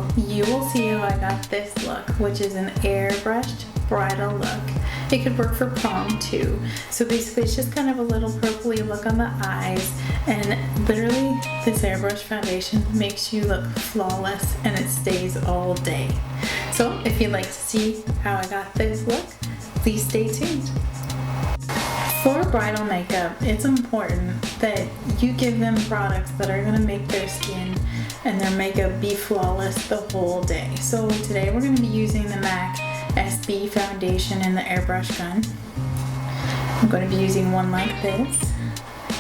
bridal, you will see how I got this look, which is an airbrushed bridal look. It could work for prom too. So basically it's just kind of a little purpley look on the eyes, and literally this airbrush foundation makes you look flawless and it stays all day. So if you'd like to see how I got this look, please stay tuned. For bridal makeup, it's important that you give them products that are going to make their skin and their makeup be flawless the whole day. So today we're going to be using the MAC SB foundation in the airbrush gun. I'm going to be using one like this.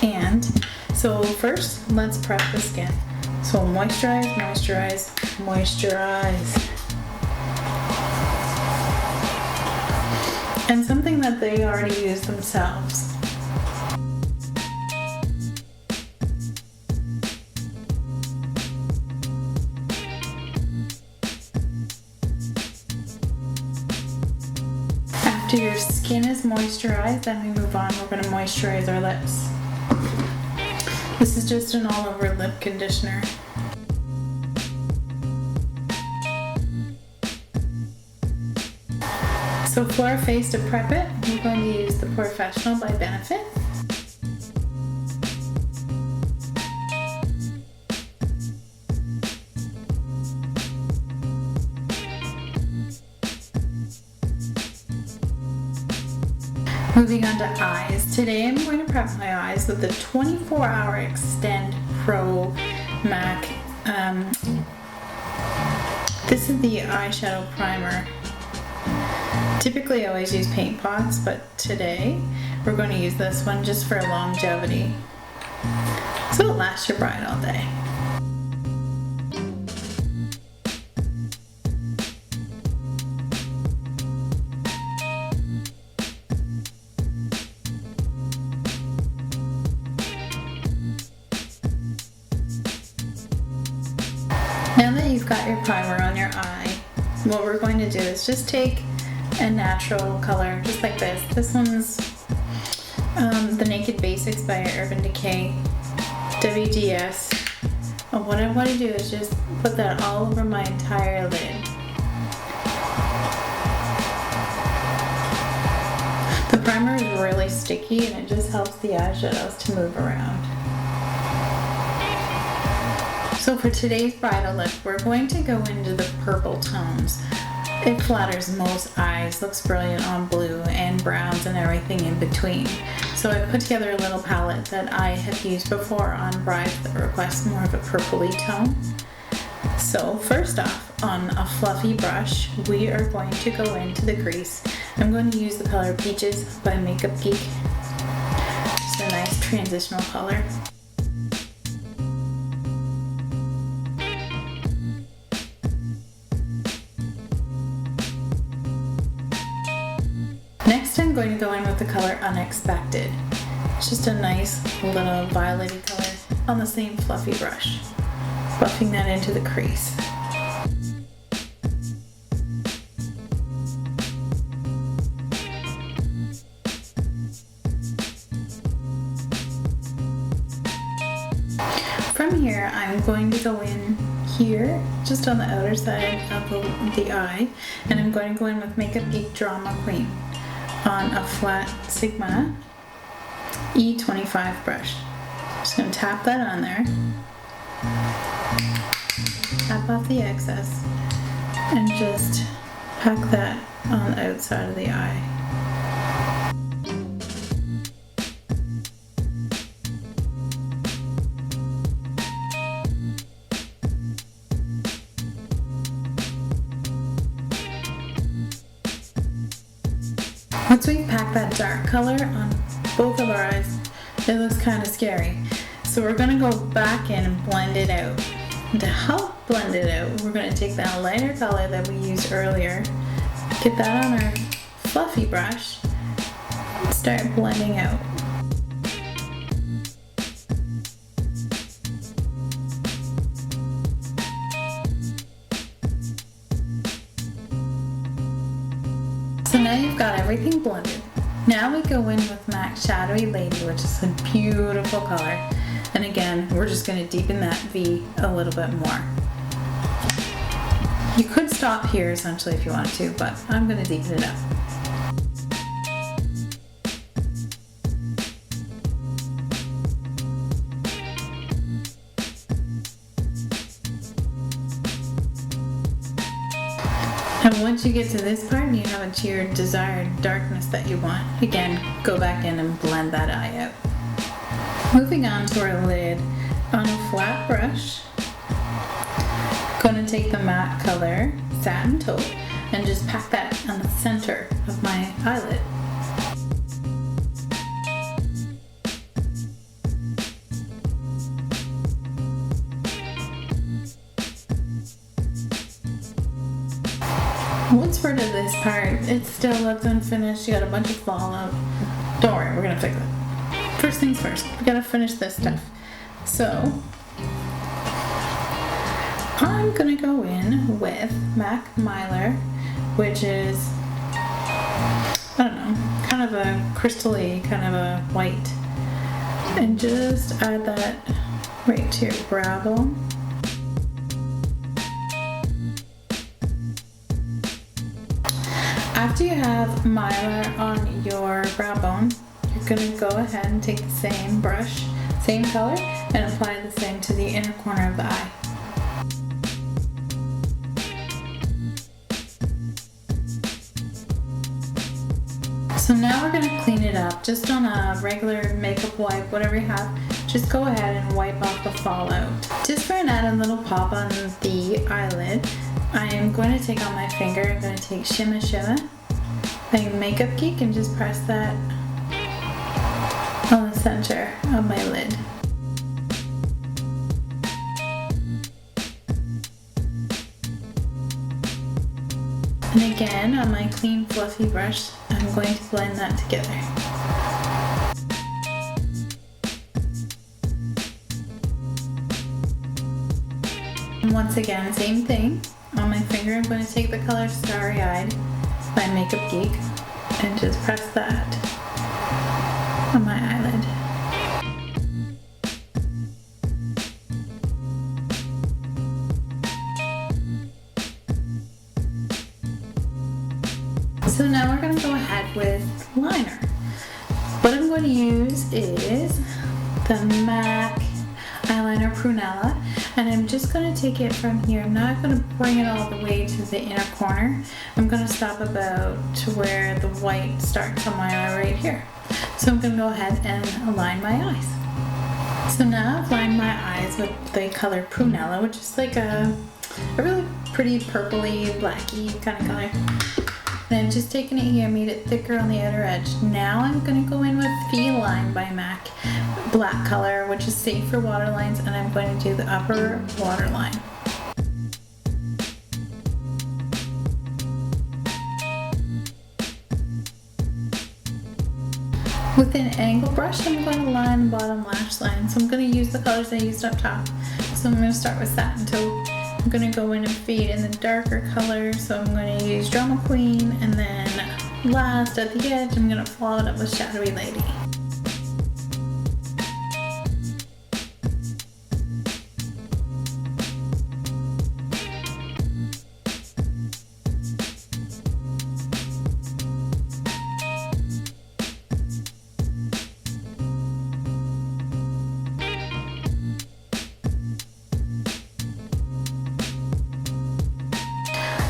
And so first, let's prep the skin. So moisturize, moisturize, moisturize. And something that they already use themselves. After your skin is moisturized, then we move on. We're going to moisturize our lips. This is just an all-over lip conditioner. So for our face to prep it, we're going to use the Porefessional by Benefit. Moving on to eyes. Today I'm going to prep my eyes with the 24-Hour Extend Pro MAC. This is the eyeshadow primer. Typically I always use paint pots, but today we're going to use this one just for longevity. So it'll last your bride all day. Now that you've got your primer on your eye, what we're going to do is just take a natural color, just like this. This one's the Naked Basics by Urban Decay, WDS. And what I want to do is just put that all over my entire lid. The primer is really sticky and it just helps the eyeshadows to move around. So for today's bridal look, we're going to go into the purple tones. It flatters most eyes, looks brilliant on blue and browns and everything in between. So I put together a little palette that I have used before on brides that request more of a purpley tone. So first off, on a fluffy brush, we are going to go into the crease. I'm going to use the color Peaches by Makeup Geek. Just a nice transitional color. Next, I'm going to go in with the color Unexpected. It's just a nice little violety color on the same fluffy brush. Buffing that into the crease. From here, I'm going to go in here, just on the outer side of the eye, and I'm going to go in with Makeup Geek Drama Queen on a flat Sigma E25 brush. Just going to tap that on there, tap off the excess, and just pack that on the outside of the eye. Once we pack that dark color on both of our eyes, it looks kind of scary. So we're going to go back in and blend it out. And to help blend it out, we're going to take that lighter color that we used earlier, get that on our fluffy brush, and start blending out. So now you've got everything blended. Now we go in with MAC Shadowy Lady, which is a beautiful color. And again, we're just going to deepen that V a little bit more. You could stop here essentially if you wanted to, but I'm gonna deepen it up. And once you get to this part and you have it to your desired darkness that you want, again, go back in and blend that eye out. Moving on to our lid, on a flat brush, going to take the matte color, Satin Taupe, and just pack that on the center of my eyelid. Once we're to this part, it still looks unfinished. You got a bunch of fallout. Don't worry, we're gonna fix it. First things first, we gotta finish this stuff. So, I'm gonna go in with MAC Mylar, which is, I don't know, kind of a crystal-y, kind of a white. And just add that right to your brow bone. After you have Mylar on your brow bone, you're going to go ahead and take the same brush, same color, and apply the same to the inner corner of the eye. So now we're going to clean it up just on a regular makeup wipe, whatever you have. Just go ahead and wipe off the fallout. Just for an added little pop on the eyelid, I am going to take on my finger, I'm going to take Shimma by Makeup Geek and just press that on the center of my lid. And again, on my clean fluffy brush, I'm going to blend that together. And once again, same thing. On my finger, I'm going to take the color Starry by Makeup Geek and just press that on my eyelid. So now we're going to go ahead with liner. What I'm going to use is the MAC eyeliner Prunelle, and I'm just going to take it from here. I'm not going to bring it all the way to the inner corner. I'm going to stop about to where the white starts on my eye right here. So I'm going to go ahead and align my eyes. So now I've lined my eyes with the color Prunelle, which is like a really pretty purpley, blacky kind of color. And I'm just taking it here, made it thicker on the outer edge. Now I'm going to go in with Feline by MAC, black color, which is safe for waterlines, and I'm going to do the upper waterline. With an angle brush, I'm going to line the bottom lash line. So I'm going to use the colors I used up top. So I'm going to start with Satin Taupe. I'm going to go in and fade in the darker color, so I'm going to use Drama Queen, and then last at the edge I'm going to follow it up with Shadowy Lady.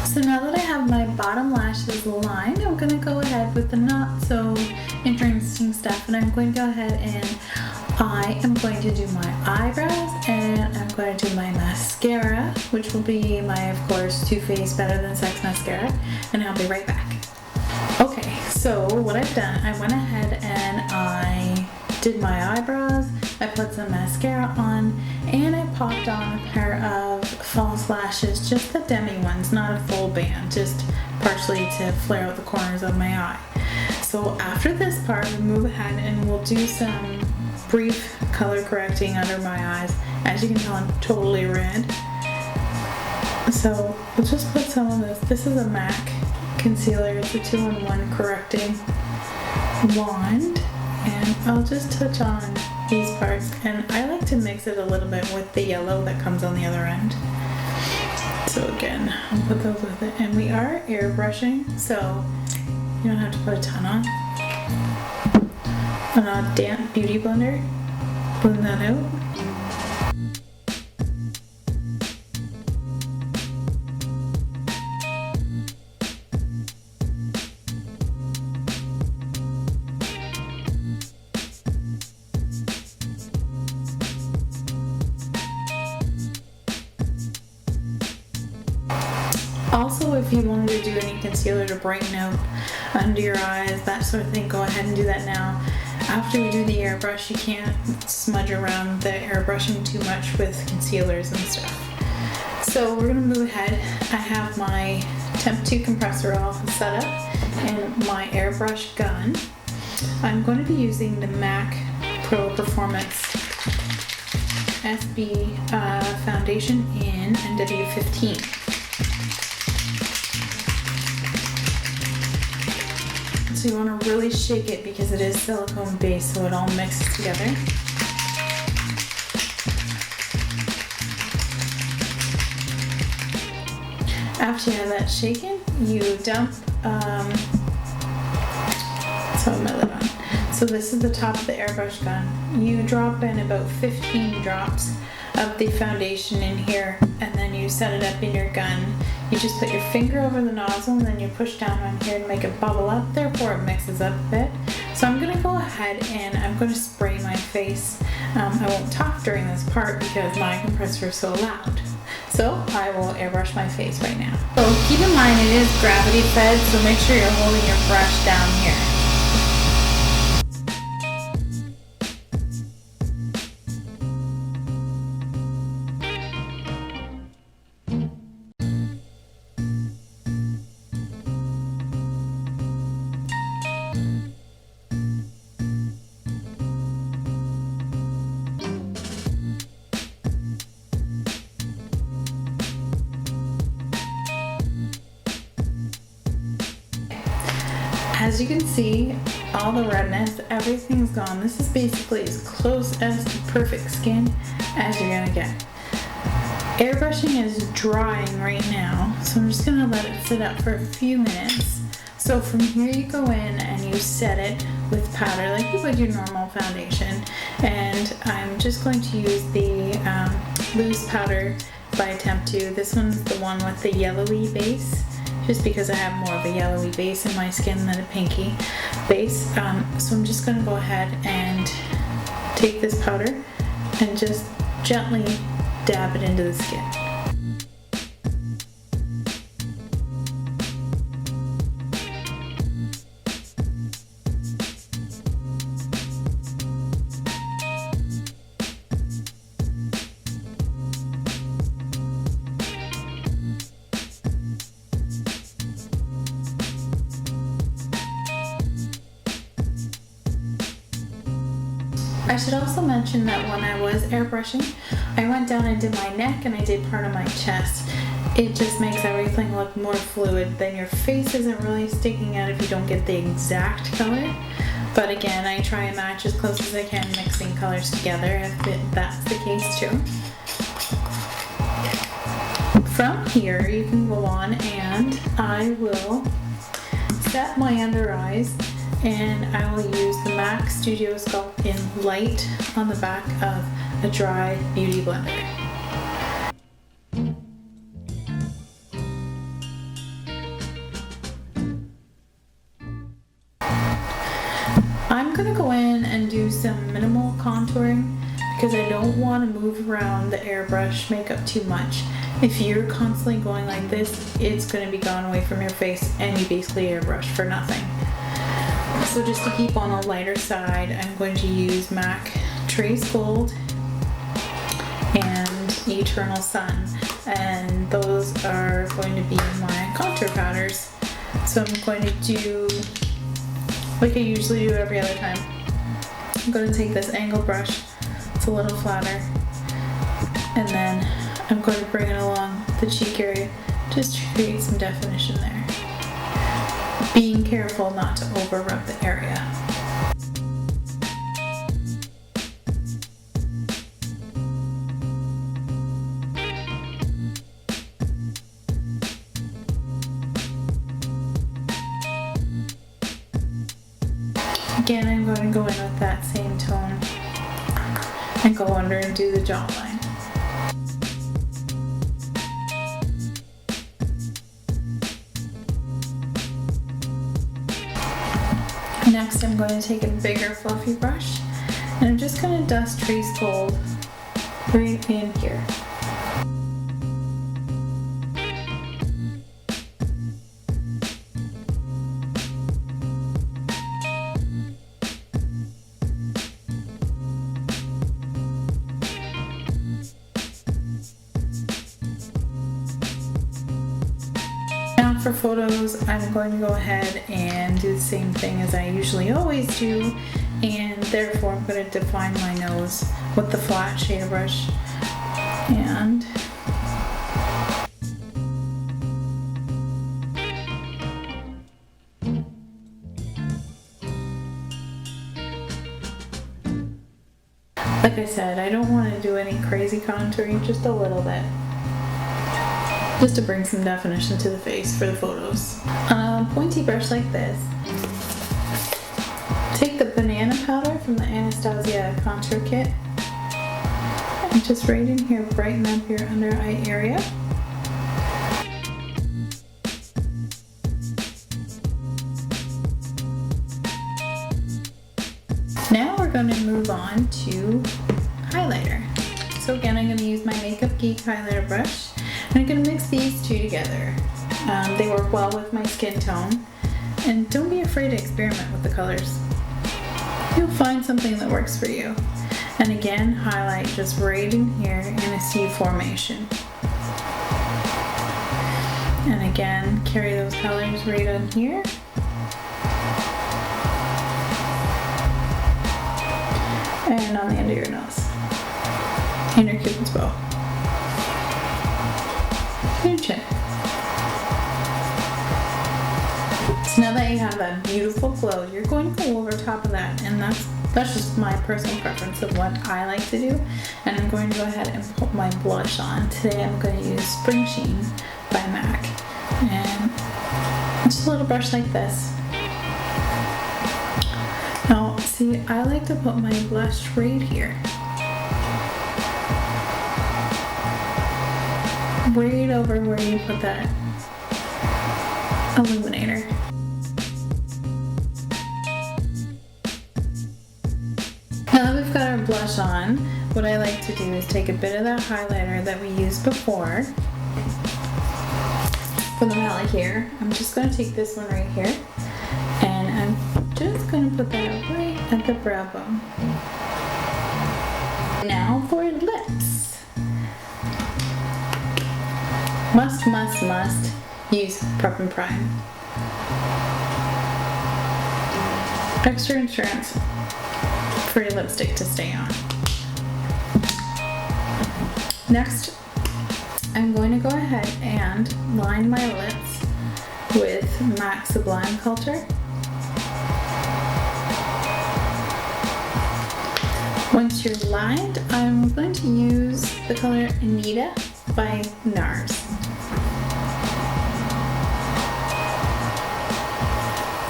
So now that I have my bottom lashes lined, I'm going to go ahead with the not so interesting stuff, and I'm going to go ahead and I am going to do my eyebrows, and I'm going to do my mascara, which will be my, of course, Too Faced Better Than Sex mascara, and I'll be right back. Okay, so what I've done, I went ahead and I did my eyebrows, I put some mascara on, and I popped on a pair of false lashes, just the demi ones, not a full band, just partially to flare out the corners of my eye. So after this part, we'll move ahead and we'll do some brief color correcting under my eyes. As you can tell, I'm totally red. So we'll just put some of this. This is a MAC concealer. It's a 2-in-1 correcting wand. And I'll just touch on these parts, and I like to mix it a little bit with the yellow that comes on the other end. So again, I'll put those with it. And we are airbrushing, so you don't have to put a ton on. On a damp beauty blender, blend that out. Also, if you wanted to do any concealer to brighten out under your eyes, that sort of thing, go ahead and do that now. After we do the airbrush, you can't smudge around the airbrushing too much with concealers and stuff. So we're gonna move ahead. I have my Temptu compressor all set up and my airbrush gun. I'm going to be using the MAC Pro Performance SB Foundation in MW15. So you want to really shake it because it is silicone based, so it all mixes together. After you have that shaken, you dump, my lid on. So this is the top of the airbrush gun. You drop in about 15 drops of the foundation in here, and then you set it up in your gun. You just put your finger over the nozzle and then you push down on here to make it bubble up, therefore it mixes up a bit. So I'm going to go ahead and I'm going to spray my face. I won't talk during this part because my compressor is so loud. So I will airbrush my face right now. So keep in mind it is gravity fed, so make sure you're holding your brush down here. As you can see, all the redness, everything's gone. This is basically as close as to perfect skin as you're gonna get. Airbrushing is drying right now, so I'm just gonna let it sit up for a few minutes. So from here you go in and you set it with powder like you would your normal foundation. And I'm just going to use the loose powder by Temptu. This one's the one with the yellowy base, just because I have more of a yellowy base in my skin than a pinky base. So I'm just gonna go ahead and take this powder and just gently dab it into the skin. I should also mention that when I was airbrushing, I went down and did my neck and I did part of my chest. It just makes everything look more fluid. Then your face isn't really sticking out if you don't get the exact color. But again, I try and match as close as I can, mixing colors together if that's the case too. From here, you can go on and I will set my under eyes. And I will use the MAC Studio Sculpt in Light on the back of a dry beauty blender. I'm gonna go in and do some minimal contouring because I don't want to move around the airbrush makeup too much. If you're constantly going like this, it's going to be gone away from your face and you basically airbrush for nothing. So just to keep on the lighter side, I'm going to use MAC Trace Gold and Eternal Sun, and those are going to be my contour powders. So I'm going to do, like I usually do every other time, I'm going to take this angle brush, it's a little flatter, and then I'm going to bring it along the cheek area just to create some definition there. Being careful not to over rub the area. going to go in with that same tone and go under and do the jawline. Next, I'm going to take a bigger fluffy brush and I'm just going to dust Trees Gold right in here. For photos, I'm going to go ahead and do the same thing as I usually always do, and therefore I'm going to define my nose with the flat shader brush. And like I said, I don't want to do any crazy contouring, just a little bit, just to bring some definition to the face for the photos. On a pointy brush like this, take the banana powder from the Anastasia contour kit and just right in here, brighten up your under eye area. Now we're going to move on to highlighter. So again, I'm going to use my Makeup Geek highlighter brush. I'm going to mix these two together. They work well with my skin tone, and don't be afraid to experiment with the colors. You'll find something that works for you. And again, highlight just right in here in a C formation. And again, carry those colors right on here. And on the end of your nose. And your cupid's bow. Your chin. So now that you have that beautiful glow, you're going to go over top of that, and that's just my personal preference of what I like to do. And I'm going to go ahead and put my blush on. Today I'm going to use Springsheen by MAC, and just a little brush like this. Now, see, I like to put my blush right here. Right over where you put that illuminator. Now that we've got our blush on, what I like to do is take a bit of that highlighter that we used before for the valley here. I'm just going to take this one right here, and I'm just going to put that right at the brow bone. Now for lips. Must use Prep and Prime. Extra insurance for your lipstick to stay on. Next, I'm going to go ahead and line my lips with MAC Sublime Culture. Once you're lined, I'm going to use the color Anita by Nars.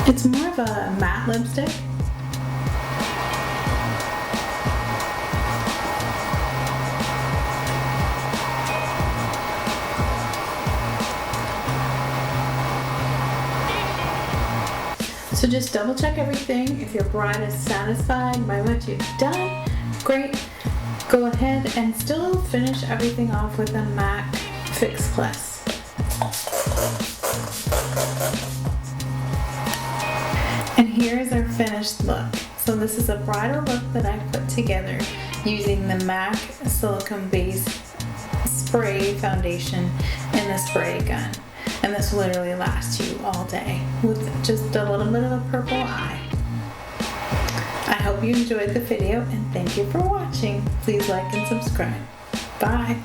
It's more of a matte lipstick. So just double check everything. If your bride is satisfied by what you've done, great. Go ahead and still finish everything off with a MAC Fix Plus. And here's our finished look. So this is a bridal look that I put together using the MAC silicone base spray foundation in the spray gun. And this will literally last you all day with just a little bit of a purple eye. I hope you enjoyed the video and thank you for watching. Please like and subscribe. Bye.